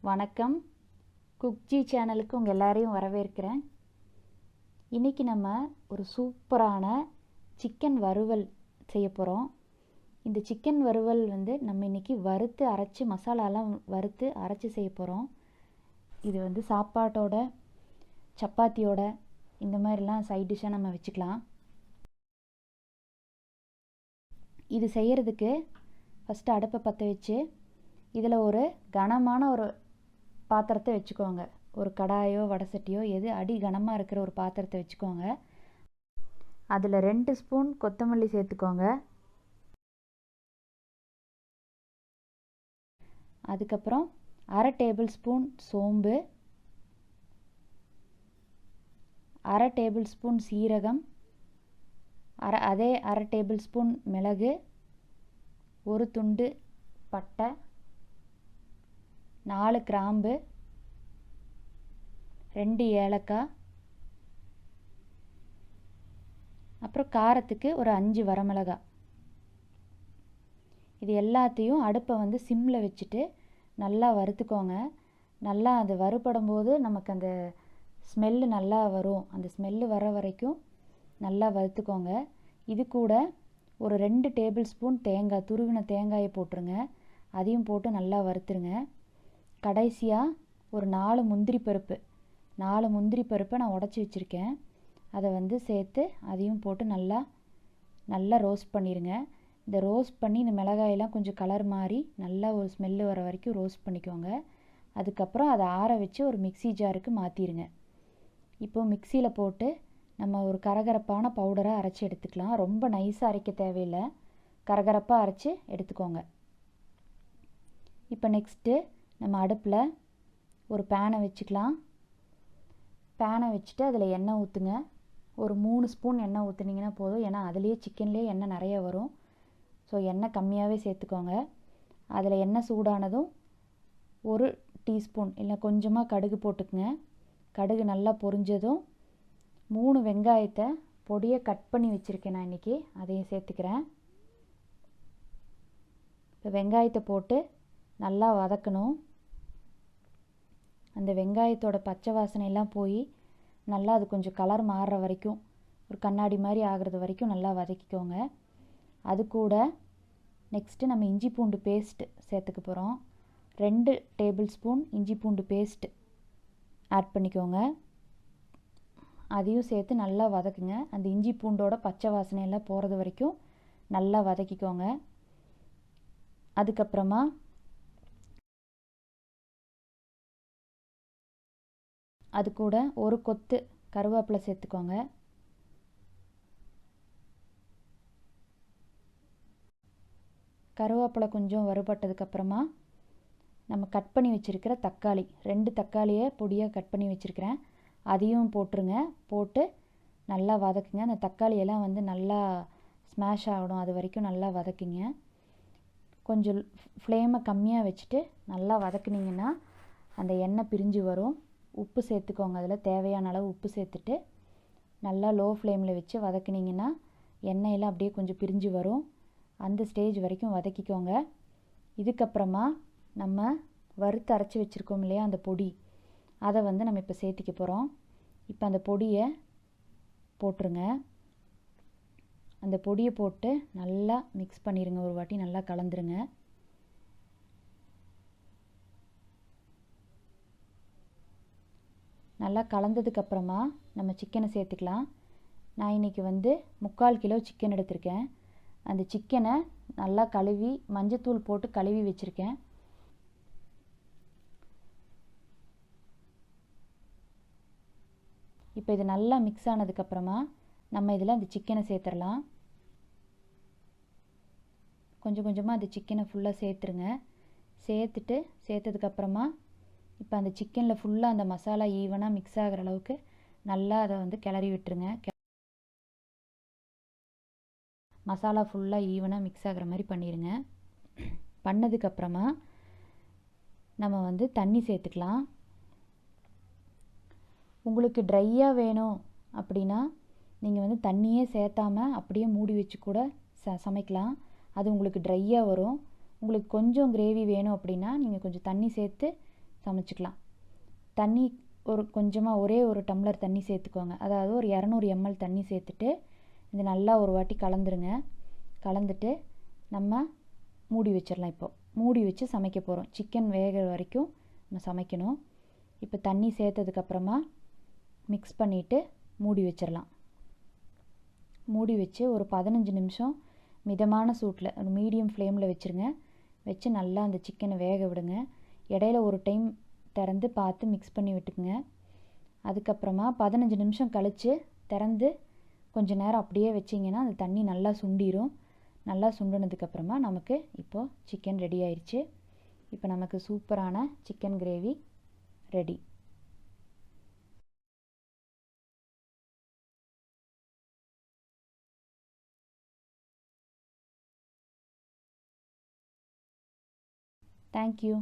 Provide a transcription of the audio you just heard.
வணக்கம். குக்ஜி சேனலுக்கு உங்கள் எல்லாரையும் வரவேற்கிறேன். இன்றைக்கி நம்ம ஒரு சூப்பரான சிக்கன் வறுவல் செய்ய போகிறோம். இந்த சிக்கன் வறுவல் நம்ம இன்றைக்கி வறுத்து அரைச்சி மசாலாலாம் வறுத்து அரைச்சி செய்ய போகிறோம். இது சாப்பாட்டோட சப்பாத்தியோட இந்த மாதிரிலாம் சைட் டிஷ்ஷாக நம்ம வச்சுக்கலாம். இது செய்கிறதுக்கு ஃபஸ்ட்டு அடுப்பை பற்ற வச்சு இதில் ஒரு கனமான ஒரு பாத்திரத்தை வச்சுக்கோங்க. ஒரு கடாயோ வடசட்டியோ எது அடி கனமாக இருக்கிற ஒரு பாத்திரத்தை வச்சுக்கோங்க. அதில் 2 ஸ்பூன் கொத்தமல்லி சேர்த்துக்கோங்க. அதுக்கப்புறம் 1/2 டேபிள் ஸ்பூன் சோம்பு, 1/2 டேபிள் ஸ்பூன் சீரகம், அதே 1/2 டேபிள் ஸ்பூன் மிளகு, ஒரு துண்டு பட்டை, 4 கிராம்பு, 2 ஏலக்காய், அப்புறம் காரத்துக்கு ஒரு 5 வரமிளகாய். இது எல்லாத்தையும் அடுப்பை சிம்மில் வச்சுட்டு நல்லா வறுத்துக்கோங்க. நல்லா அது வறுபடும் போது நமக்கு அந்த ஸ்மெல்லு நல்லா வரும். அந்த ஸ்மெல்லு வர வரைக்கும் நல்லா வறுத்துக்கோங்க. இது கூட ஒரு 2 டேபிள் ஸ்பூன் தேங்காய், துருவின தேங்காயை போட்டுருங்க. அதையும் போட்டு நல்லா வறுத்துருங்க. கடைசியாக ஒரு 4 முந்திரி பருப்பு, 4 முந்திரி பருப்பை நான் உடச்சி வச்சுருக்கேன். அதை சேர்த்து அதையும் போட்டு நல்லா ரோஸ்ட் பண்ணிடுங்க. இந்த ரோஸ்ட் பண்ணி இந்த மிளகாயெல்லாம் கொஞ்சம் கலர் மாறி நல்லா ஒரு ஸ்மெல்லு வர வரைக்கும் ரோஸ்ட் பண்ணிக்கோங்க. அதுக்கப்புறம் அதை ஆற வச்சு ஒரு மிக்ஸி ஜாருக்கு மாற்றிடுங்க. இப்போது மிக்சியில் போட்டு நம்ம ஒரு கரகரப்பான பவுடராக அரைச்சி எடுத்துக்கலாம். ரொம்ப நைஸாக அரைக்க தேவையில்லை, கரகரப்பாக அரைச்சி எடுத்துக்கோங்க. இப்போ நெக்ஸ்ட்டு நம்ம அடுப்பில் ஒரு பேனை வச்சுக்கலாம். பேனை வச்சுட்டு அதில் எண்ணெய் ஊற்றுங்க. ஒரு 3 ஸ்பூன் எண்ணெய் ஊற்றுனீங்கன்னா போதும். ஏன்னா அதுலேயே சிக்கன்லேயே எண்ணெய் நிறைய வரும். ஸோ எண்ணெய் கம்மியாகவே சேர்த்துக்கோங்க. அதில் எண்ணெய் சூடானதும் 1 டீஸ்பூன் இல்லை கொஞ்சமாக கடுகு போட்டுக்குங்க. கடுகு நல்லா பொரிஞ்சதும் 3 வெங்காயத்தை பொடியை கட் பண்ணி வச்சுருக்கேன் நான் இன்றைக்கி, அதையும் சேர்த்துக்கிறேன். இப்போ வெங்காயத்தை போட்டு நல்லா வதக்கணும். அந்த வெங்காயத்தோட பச்சை வாசனையெல்லாம் போய் நல்லா அது கொஞ்சம் கலர் மாறுற வரைக்கும், ஒரு கண்ணாடி மாதிரி ஆகிறது வரைக்கும் நல்லா வதக்கிக்கோங்க. அது கூட நெக்ஸ்ட்டு நம்ம இஞ்சி பூண்டு பேஸ்ட்டு சேர்த்துக்க போகிறோம். 2 டேபிள் ஸ்பூன் இஞ்சி பூண்டு பேஸ்ட்டு ஆட் பண்ணிக்கோங்க. அதையும் சேர்த்து நல்லா வதக்குங்க. அந்த இஞ்சி பூண்டோட பச்சை வாசனையெல்லாம் போகிறது வரைக்கும் நல்லா வதக்கிக்கோங்க. அதுக்கப்புறமா அது கூட ஒரு கொத்து கருவேப்பிலை சேர்த்துக்கோங்க. கருவேப்பிலை கொஞ்சம் வறுபட்டதுக்கப்புறமா நம்ம கட் பண்ணி வச்சுருக்கிற தக்காளி, 2 தக்காளியை பொடியாக கட் பண்ணி வச்சுருக்கிறேன், அதையும் போட்டுருங்க. போட்டு நல்லா வதக்குங்க. அந்த தக்காளியெல்லாம் நல்லா ஸ்மாஷ் ஆகணும், அது வரைக்கும் நல்லா வதக்குங்க. கொஞ்சம் ஃப்ளேமை கம்மியாக வச்சுட்டு நல்லா வதக்குனிங்கன்னா அந்த எண்ணெய் பிரிஞ்சு வரும். உப்பு சேர்த்துக்கோங்க. அதில் தேவையான அளவு உப்பு சேர்த்துட்டு நல்லா லோ ஃப்ளேமில் வச்சு வதக்குனிங்கன்னா எண்ணெயெல்லாம் அப்படியே கொஞ்சம் பிரிஞ்சு வரும். அந்த ஸ்டேஜ் வரைக்கும் வதக்கிக்கோங்க. இதுக்கப்புறமா நம்ம வறுத்து அரைச்சி வச்சுருக்கோம் இல்லையா அந்த பொடி, அதை நம்ம இப்போ சேர்த்திக்க போகிறோம். இப்போ அந்த பொடியை போட்டுருங்க. அந்த பொடியை போட்டு நல்லா மிக்ஸ் பண்ணிடுங்க. ஒரு வாட்டி நல்லா கலந்துருங்க. நல்லா கலந்ததுக்கப்புறமா நம்ம சிக்கனை சேர்த்துக்கலாம். நான் இன்றைக்கி 3/4 கிலோ சிக்கன் எடுத்திருக்கேன். அந்த சிக்கனை நல்லா கழுவி மஞ்சத்தூள் போட்டு கழுவி வச்சுருக்கேன். இப்போ இது நல்லா மிக்ஸ் ஆனதுக்கப்புறமா நம்ம இதில் அந்த சிக்கனை சேர்த்துடலாம். கொஞ்சம் கொஞ்சமாக அந்த சிக்கனை ஃபுல்லாக சேர்த்துருங்க. சேர்த்ததுக்கப்புறமா இப்போ அந்த சிக்கனில் ஃபுல்லாக அந்த மசாலா ஈவனாக மிக்ஸ் ஆகிற அளவுக்கு நல்லா அதை கிளறி விட்டுருங்க. மசாலா ஃபுல்லாக ஈவனாக மிக்ஸ் ஆகிற மாதிரி பண்ணிடுங்க. பண்ணதுக்கப்புறமா நம்ம தண்ணி சேர்த்துக்கலாம். உங்களுக்கு ட்ரையாக வேணும் அப்படின்னா நீங்கள் தண்ணியே சேர்த்தாமல் அப்படியே மூடி வச்சு கூட சமைக்கலாம். அது உங்களுக்கு ட்ரையாக வரும். உங்களுக்கு கொஞ்சம் கிரேவி வேணும் அப்படின்னா நீங்கள் கொஞ்சம் தண்ணி சேர்த்து சமைச்சிக்கலாம். தண்ணி ஒரு கொஞ்சமாக ஒரே ஒரு டம்ளர் தண்ணி சேர்த்துக்கோங்க. அதாவது ஒரு 200 எம்எல் தண்ணி சேர்த்துட்டு இது நல்லா ஒரு வாட்டி கலந்துருங்க. கலந்துட்டு நம்ம மூடி வச்சிடலாம். இப்போ மூடி வச்சு சமைக்க போகிறோம். சிக்கன் வேகிற வரைக்கும் நம்ம சமைக்கணும். இப்போ தண்ணி சேர்த்ததுக்கப்புறமா மிக்ஸ் பண்ணிவிட்டு மூடி வச்சிடலாம். மூடி வச்சு ஒரு 15 நிமிஷம் மிதமான சூட்டில் ஒரு மீடியம் ஃப்ளேமில் வச்சுருங்க. வச்சு நல்லா அந்த சிக்கனை வேக விடுங்க. இடையில ஒரு டைம் திறந்து பார்த்து மிக்ஸ் பண்ணி விட்டுக்குங்க. அதுக்கப்புறமா 15 நிமிஷம் கழித்து திறந்து கொஞ்சம் நேரம் அப்படியே வச்சிங்கன்னா அந்த தண்ணி நல்லா சுண்டிடும். நல்லா சுண்டினதுக்கப்புறமா நமக்கு இப்போது சிக்கன் ரெடி ஆயிடுச்சு. இப்போ நமக்கு சூப்பரான சிக்கன் கிரேவி ரெடி. தேங்க்யூ.